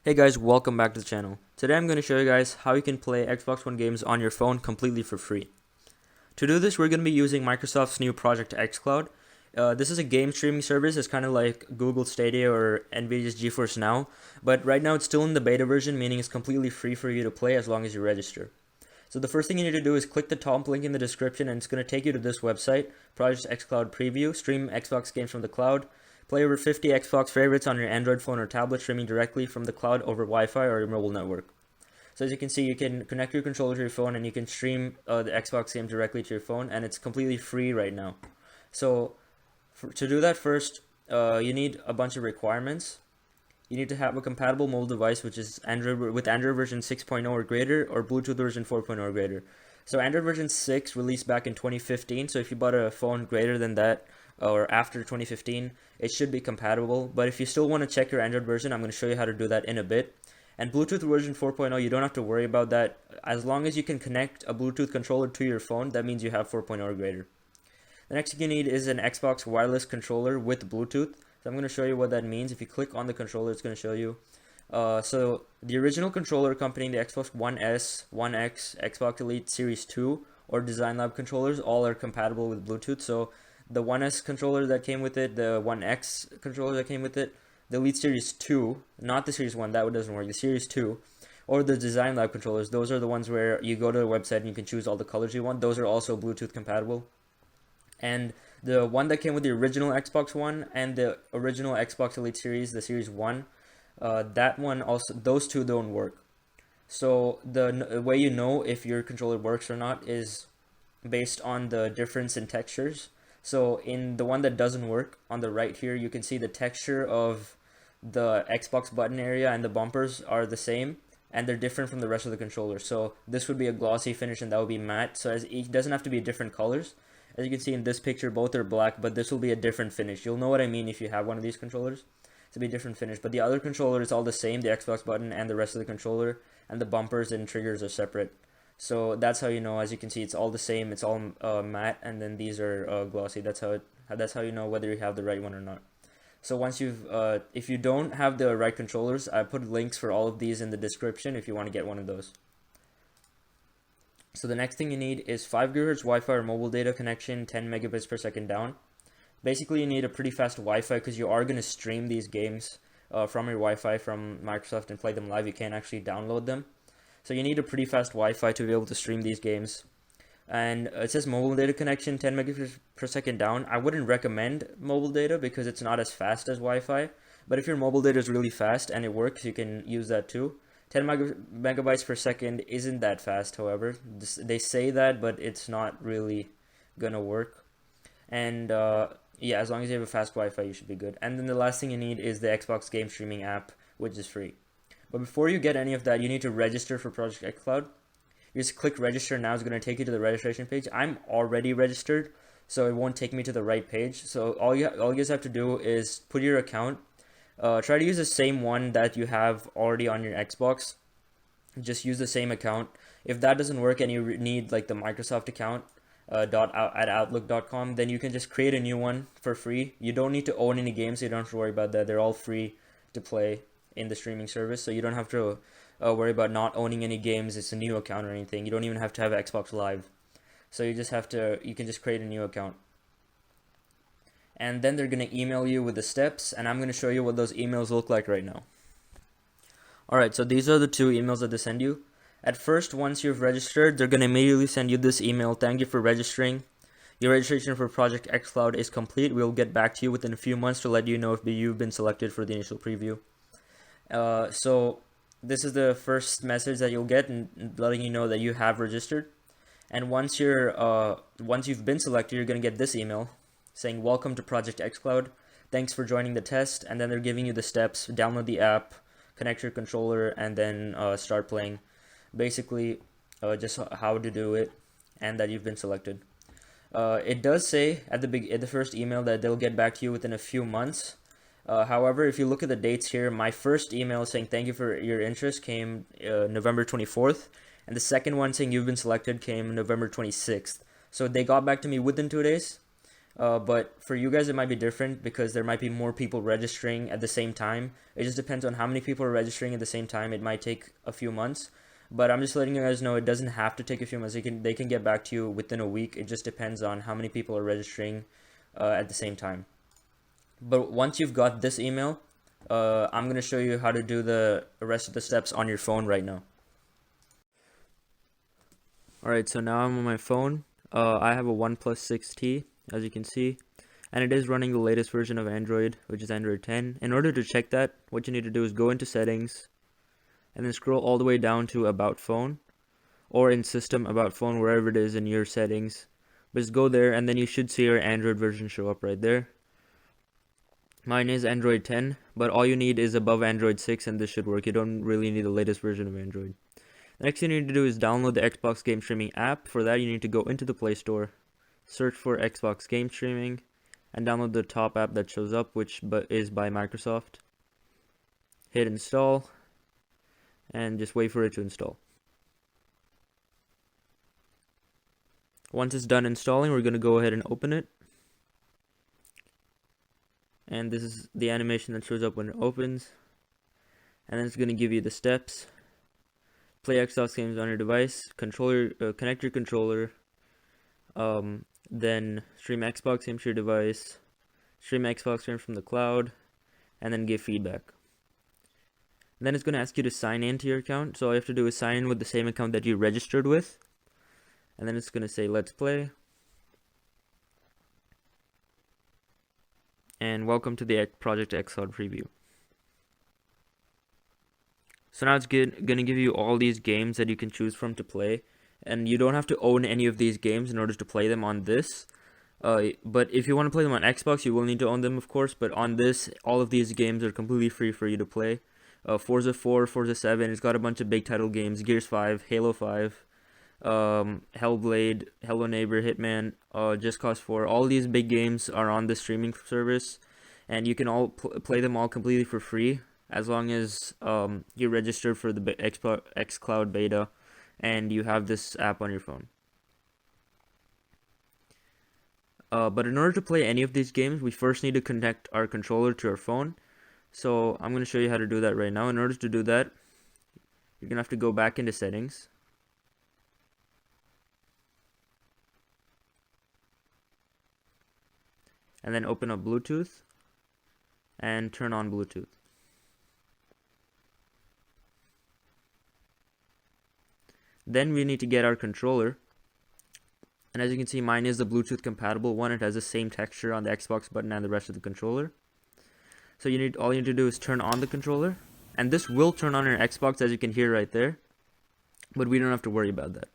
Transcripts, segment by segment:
Hey guys, welcome back to the channel. Today I'm going to show you guys how you can play Xbox One games on your phone completely for free. To do this, we're going to be using Microsoft's new project xCloud. This is a game streaming service. It's kind of like Google Stadia or Nvidia's GeForce Now, but right now it's still in the beta version, meaning it's completely free for you to play as long as you register. So the first thing you need to do is click the top link in the description, and it's going to take you to this website, Project xCloud Preview. Stream Xbox games from the cloud. Play over 50 Xbox favorites on your Android phone or tablet, streaming directly from the cloud over Wi-Fi or your mobile network. So as you can see, you can connect your controller to your phone and you can stream the Xbox game directly to your phone, and it's completely free right now. So to do that, first you need a bunch of requirements. You need to have a compatible mobile device, which is Android version 6.0 or greater, or Bluetooth version 4.0 or greater. So Android version 6 released back in 2015, so if you bought a phone greater than that, or after 2015, it should be compatible. But if you still want to check your Android version, I'm going to show you how to do that in a bit. And Bluetooth version 4.0, you don't have to worry about that. As long as you can connect a Bluetooth controller to your phone, that means you have 4.0 or greater. The next thing you need is an Xbox wireless controller with Bluetooth. So I'm going to show you what that means. If you click on the controller, it's going to show you. So the original controller accompanying the Xbox One S, One X, Xbox Elite Series 2, or Design Lab controllers all are compatible with Bluetooth. So the One S controller that came with it, the One X controller that came with it, the Elite Series 2, not the Series 1, that doesn't work, the Series 2, or the Design Lab controllers, those are the ones where you go to the website and you can choose all the colors you want. Those are also Bluetooth compatible. And the one that came with the original Xbox One and the original Xbox Elite Series, the Series 1, that one also, those two don't work. So the way you know if your controller works or not is based on the difference in textures. So in the one that doesn't work, on the right here, you can see the texture of the Xbox button area and the bumpers are the same, and they're different from the rest of the controller. So this would be a glossy finish and that would be matte. So it doesn't have to be different colors. As you can see in this picture, both are black, but this will be a different finish. You'll know what I mean if you have one of these controllers. It's be a different finish. But the other controller is all the same, the Xbox button and the rest of the controller, and the bumpers and triggers are separate. So that's how you know. As you can see, it's all the same. It's all matte, and then these are glossy. That's how you know whether you have the right one or not. So once if you don't have the right controllers, I put links for all of these in the description if you want to get one of those. So the next thing you need is 5 GHz Wi-Fi or mobile data connection, 10 megabits per second down. Basically, you need a pretty fast Wi-Fi because you are going to stream these games from your Wi-Fi from Microsoft and play them live. You can't actually download them. So you need a pretty fast Wi-Fi to be able to stream these games. And it says mobile data connection 10 megabits per second down. I wouldn't recommend mobile data because it's not as fast as Wi-Fi. But if your mobile data is really fast and it works, you can use that too. 10 megabytes per second isn't that fast, however. They say that, but it's not really gonna work. And yeah, as long as you have a fast Wi-Fi, you should be good. And then the last thing you need is the Xbox game streaming app, which is free. But before you get any of that, you need to register for Project xCloud. You just click register now. It's going to take you to the registration page. I'm already registered, so it won't take me to the right page. So all you guys have to do is put your account. Try to use the same one that you have already on your Xbox. Just use the same account. If that doesn't work and you need like the Microsoft account at outlook.com, then you can just create a new one for free. You don't need to own any games, so you don't have to worry about that. They're all free to play in the streaming service, so you don't have to worry about not owning any games. It's a new account or anything. You don't even have to have Xbox Live, so you can just create a new account, and then they're going to email you with the steps, and I'm going to show you what those emails look like right now. Alright, so these are the two emails that they send you. At first, once you've registered, they're going to immediately send you this email: thank you for registering. Your registration for Project xCloud is complete. We'll get back to you within a few months to let you know if you've been selected for the initial preview. So this is the first message that you'll get, and letting you know that you have registered. And once you've been selected, you're going to get this email saying welcome to Project xCloud. Thanks for joining the test. And then they're giving you the steps: download the app, connect your controller, and then start playing. Basically, just how to do it, and that you've been selected. It does say at the first email that they'll get back to you within a few months. However, if you look at the dates here, my first email saying thank you for your interest came November 24th, and the second one saying you've been selected came November 26th. So they got back to me within 2 days. But for you guys, it might be different because there might be more people registering at the same time. It just depends on how many people are registering at the same time. It might take a few months, but I'm just letting you guys know it doesn't have to take a few months. They can get back to you within a week. It just depends on how many people are registering at the same time. But once you've got this email, I'm gonna show you how to do the rest of the steps on your phone right now. Alright, so now I'm on my phone. I have a OnePlus 6T, as you can see, and it is running the latest version of Android, which is Android 10. In order to check that, what you need to do is go into Settings, and then scroll all the way down to About Phone, or in System, About Phone, wherever it is in your settings. But just go there, and then you should see your Android version show up right there. Mine is Android 10, but all you need is above Android 6, and this should work. You don't really need the latest version of Android. The next thing you need to do is download the Xbox Game Streaming app. For that, you need to go into the Play Store, search for Xbox Game Streaming, and download the top app that shows up, which is by Microsoft. Hit install, and just wait for it to install. Once it's done installing, we're going to go ahead and open it. And this is the animation that shows up when it opens. And then it's going to give you the steps. Play Xbox games on your device, connect your controller, then stream Xbox games to your device, stream Xbox games from the cloud, and then give feedback. Then it's going to ask you to sign in to your account, so all you have to do is sign in with the same account that you registered with, and then it's going to say let's play, and welcome to the Project xCloud preview. So now it's going to give you all these games that you can choose from to play, and you don't have to own any of these games in order to play them on this. But if you want to play them on Xbox, you will need to own them, of course. But on this, all of these games are completely free for you to play. Forza 4, Forza 7, it's got a bunch of big title games, Gears 5, Halo 5, Hellblade, Hello Neighbor, Hitman, Just Cause 4. All these big games are on the streaming service, and you can all play them all completely for free, as long as you're registered for the xCloud beta and you have this app on your phone. But in order to play any of these games, we first need to connect our controller to our phone. So I'm going to show you how to do that right now. In order to do that, you're going to have to go back into Settings. And then open up Bluetooth and turn on Bluetooth. Then we need to get our controller, and as you can see, mine is the Bluetooth compatible one. It has the same texture on the Xbox button and the rest of the controller. So all you need to do is turn on the controller, and this will turn on your Xbox, as you can hear right there, but we don't have to worry about that.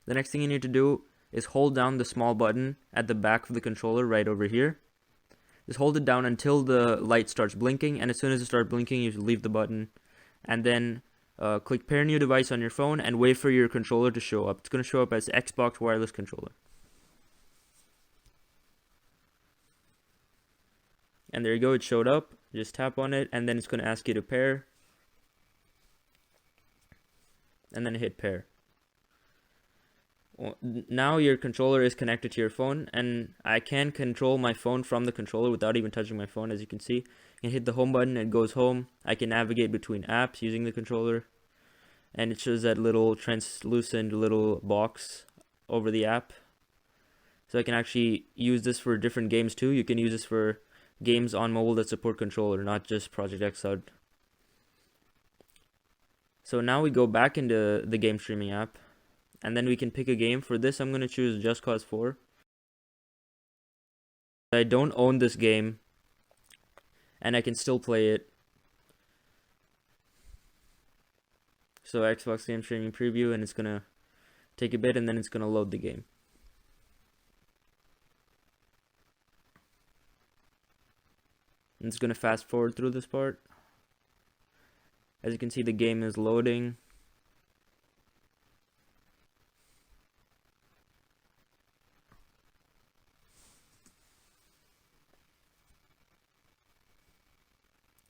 The next thing you need to do is hold down the small button at the back of the controller right over here. Just hold it down until the light starts blinking, and as soon as it starts blinking, you should leave the button, and then click pair new device on your phone and wait for your controller to show up. It's going to show up as Xbox wireless controller. And there you go, it showed up. Just tap on it, and then it's going to ask you to pair. And then hit pair. Now your controller is connected to your phone, and I can control my phone from the controller without even touching my phone, as you can see. I can hit the home button, it goes home. I can navigate between apps using the controller, and it shows that little translucent little box over the app. So I can actually use this for different games too. You can use this for games on mobile that support controller, not just Project xCloud. So now we go back into the game streaming app, and then we can pick a game. For this, I'm going to choose Just Cause 4. I don't own this game, and I can still play it. So Xbox Game Streaming Preview, and it's going to take a bit, and then it's going to load the game. And it's going to fast forward through this part. As you can see, the game is loading.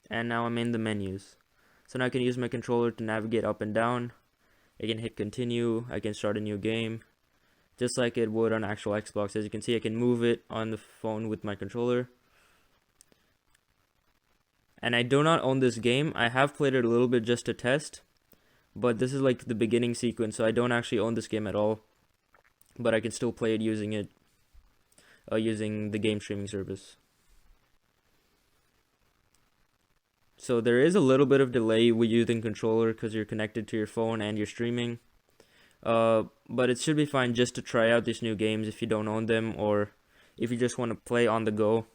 And now I'm in the menus. So now I can use my controller to navigate up and down. I can hit continue, I can start a new game, just like it would on actual Xbox. As you can see, I can move it on the phone with my controller. And I do not own this game. I have played it a little bit just to test, but this is like the beginning sequence, so I don't actually own this game at all. But I can still play it using the game streaming service. So there is a little bit of delay with using controller because you're connected to your phone and you're streaming. But it should be fine just to try out these new games if you don't own them, or if you just want to play on the go.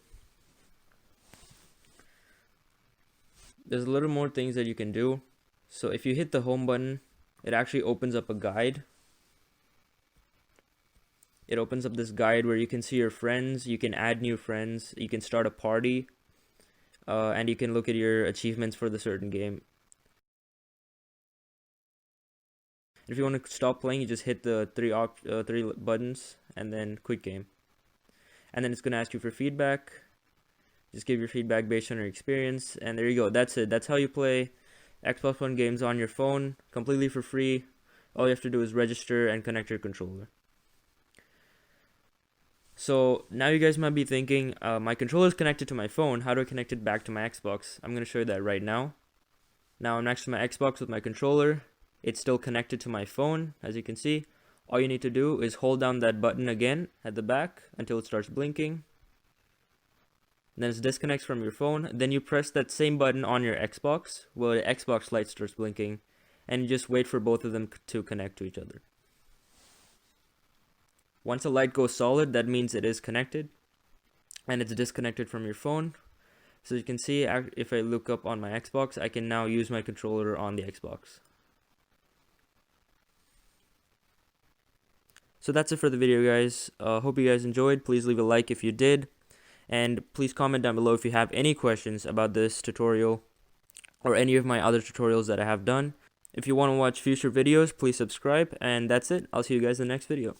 There's a little more things that you can do. So if you hit the home button, it actually opens up a guide. It opens up this guide where you can see your friends, you can add new friends, you can start a party, and you can look at your achievements for the certain game. If you want to stop playing, you just hit the three buttons and then quit game. And then it's going to ask you for feedback. Just give your feedback based on your experience, and there you go. That's it. That's how you play Xbox One games on your phone, completely for free. All you have to do is register and connect your controller. So now you guys might be thinking, my controller is connected to my phone. How do I connect it back to my Xbox? I'm going to show you that right now. Now I'm next to my Xbox with my controller. It's still connected to my phone, as you can see. All you need to do is hold down that button again at the back until it starts blinking. Then it disconnects from your phone. Then you press that same button on your Xbox where the Xbox light starts blinking, and you just wait for both of them to connect to each other. Once the light goes solid, that means it is connected and it's disconnected from your phone. So you can see, if I look up on my Xbox, I can now use my controller on the Xbox. So that's it for the video, guys. Hope you guys enjoyed. Please leave a like if you did. And please comment down below if you have any questions about this tutorial or any of my other tutorials that I have done. If you want to watch future videos, please subscribe. And that's it. I'll see you guys in the next video.